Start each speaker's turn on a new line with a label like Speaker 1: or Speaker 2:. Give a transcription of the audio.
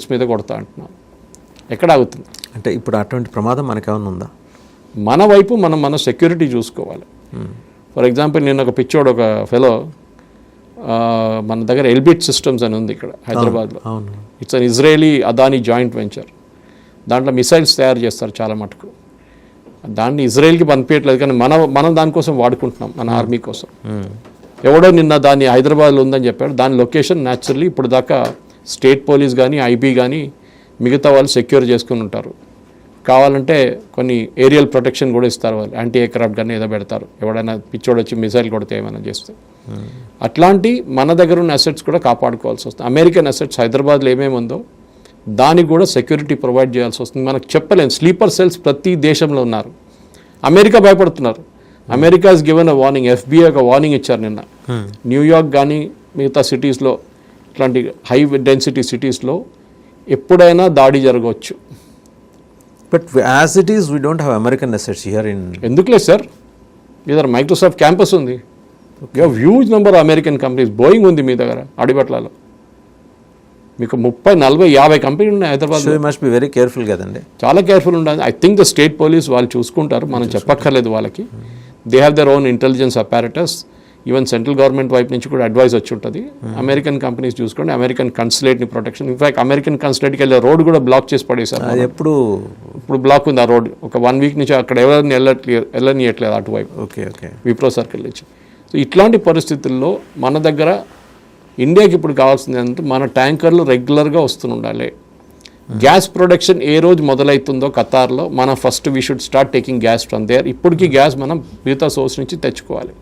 Speaker 1: Assets మీద కొడతా అంటున్నాం. ఎక్కడ ఆగుతుంది?
Speaker 2: అంటే ఇప్పుడు అటువంటి ప్రమాదం మనకేమైనా ఉందా?
Speaker 1: మన వైపు మన సెక్యూరిటీ చూసుకోవాలి. ఫర్ ఎగ్జాంపుల్ నేను ఒక పిచ్చోడు ఒక ఫెలో మన దగ్గర ఎల్బిట్ సిస్టమ్స్ అని ఉంది ఇక్కడ హైదరాబాద్లో. It's an Israeli Adani joint venture. దాంట్లో మిసైల్స్ తయారు చేస్తారు చాలా మటుకు. దాన్ని ఇజ్రాయెల్కి పంపించట్లేదు, కానీ మనం దానికోసం వాడుకుంటున్నాం, మన ఆర్మీ కోసం. ఎవడో నిన్న దాన్ని హైదరాబాద్లో ఉందని చెప్పాడు. దాని లొకేషన్ న్యాచురల్లీ ఇప్పుడు దాకా స్టేట్ పోలీస్ కానీ ఐబీ కానీ మిగతా వాళ్ళు సెక్యూర్ చేసుకుని ఉంటారు. కావాలంటే కొన్ని ఏరియల్ ప్రొటెక్షన్ కూడా ఇస్తారు వాళ్ళు, యాంటీ ఎయిర్క్రాఫ్ట్ కానీ ఏదో పెడతారు ఎవడైనా పిచ్చోడు వచ్చి మిసైల్ కొడితే ఏమైనా చేస్తే. అట్లాంటి మన దగ్గర ఉన్న అసెట్స్ కూడా కాపాడుకోవాల్సి వస్తుంది. అమెరికన్ అసెట్స్ హైదరాబాద్లో ఏమేమి ఉందో దానికి కూడా సెక్యూరిటీ ప్రొవైడ్ చేయాల్సి వస్తుంది. మనకు చెప్పలేం, స్లీపర్ సెల్స్ ప్రతి దేశంలో ఉన్నారు. అమెరికా భయపడుతున్నారు. America is given a warning, FBI ఒక వార్నింగ్ ఇచ్చారు నిన్న. న్యూయార్క్ కానీ మిగతా సిటీస్లో ఇట్లాంటి హై డెన్సిటీ సిటీస్లో ఎప్పుడైనా దాడి జరగవచ్చు.
Speaker 2: But as it is we don't have American assets here in.
Speaker 1: ఎందుకులేదు సార్, ఇద్దరు మైక్రోసాఫ్ట్ క్యాంపస్ ఉంది. You have huge number American companies. Boeing ఉంది మీ దగ్గర అడిబట్లలో. మీకు 30, 40, 50 కంపెనీలు ఉన్నాయి Hyderabad.
Speaker 2: So you must be very careful కదండి.
Speaker 1: చాలా కేర్ఫుల్ ఉండాలి. I think the state police వాళ్ళు చూసుకుంటారు, మనం చెప్పక్కర్లేదు వాళ్ళకి. They have their own intelligence apparatus. Even central government వైపు నుంచి కూడా అడ్వైస్ వచ్చి ఉంటుంది. అమెరికన్ కంపెనీస్ చూసుకోండి, అమెరికన్ కన్సులేట్ని ప్రొటెక్షన్. ఇన్ఫాక్ట్ అమెరికన్ కన్సులేట్కి వెళ్ళే రోడ్ కూడా బ్లాక్ చేసి పడేశారు.
Speaker 2: ఇప్పుడు
Speaker 1: బ్లాక్ ఉంది ఆ రోడ్. ఒక 1 వీక్ నుంచి అక్కడ ఎవరిని వెళ్ళనియట్లేదు అటువైపు.
Speaker 2: ఓకే
Speaker 1: విప్రో సర్కిల్ నుంచి. సో ఇట్లాంటి పరిస్థితుల్లో మన దగ్గర ఇండియాకి ఇప్పుడు కావాల్సింది ఏంటంటే మన ట్యాంకర్లు రెగ్యులర్గా వస్తుండాలి. గ్యాస్ ప్రొడక్షన్ ఏ రోజు మొదలవుతుందో ఖతార్లో మన first we should start taking gas from there. ఇప్పటికీ గ్యాస్ మనం మిగతా సోర్స్ నుంచి తెచ్చుకోవాలి.